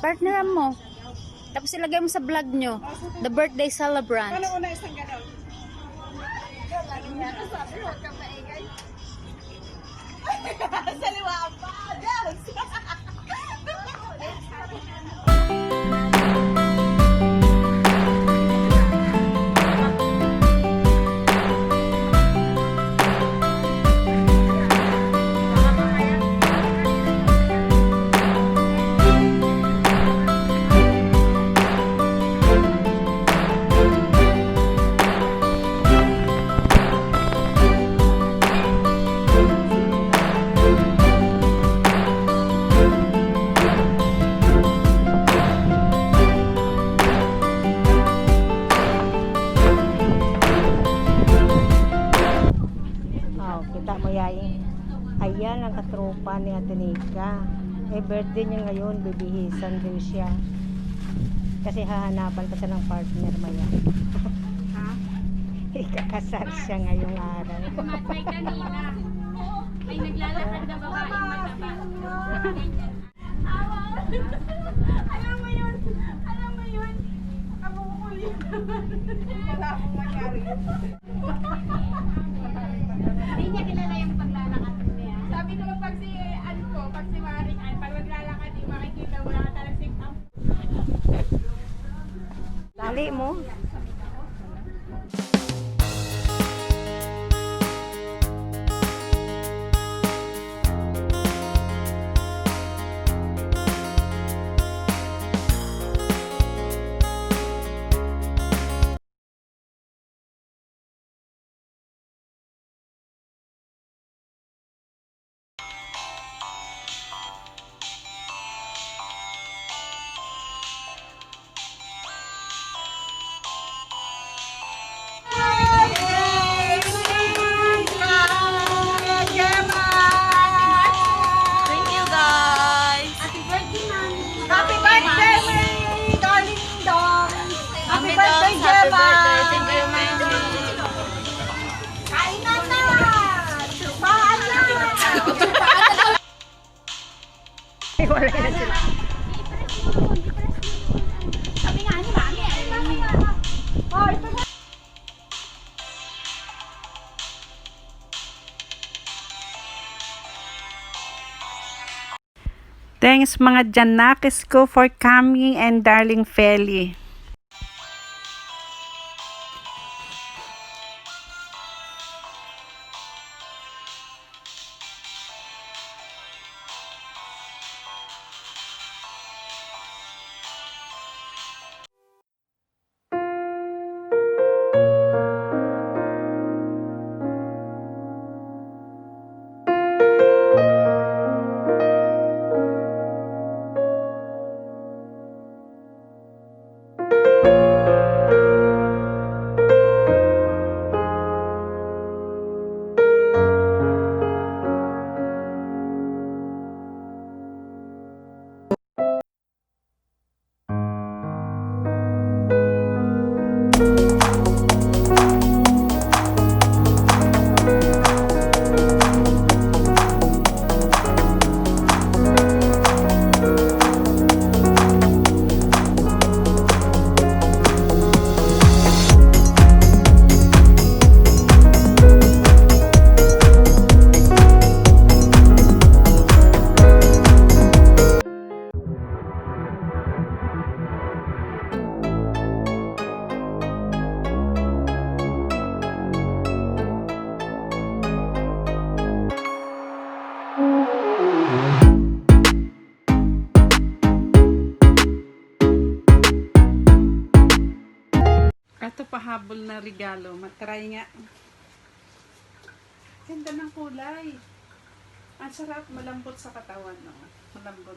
Partneran mo. Tapos ilagay mo sa vlog nyo. The birthday celebrant. Ano una isang gano'n? Sa liwa pa! Yes! Kita mo yaing. Ayan ang katropa ni Atenica. Birthday niya ngayon, bibihisan din siya. Kasi hahanapan pa siya ng partner maya. Ha? Ikakasal siya ngayong araw. May kanina. May naglalakad na babaeng mataba. Alam mo yun! Alam mo yun! Kamukulit naman. Wala akong mangyari. Hindi niya kilala yung paglalakad niya. Sabi naman pag si ano ko, pag si Maring Ann, pag maglalakad, di makikita wala ka talagang sing-up. Dali mo. Thank you guys! Happy birthday, my darling dog! Happy birthday, Gemma! Thank you, Mandy. Kain na na! Supaan na! Wala na sila. Sabi nga ni Mami, Oh, ito na! Thanks mga Janakis ko for coming and darling Feli. Ito pahabol na regalo. Matry nga. Ganda ng kulay. Ang sarap, malambot sa katawan. No? Malambot.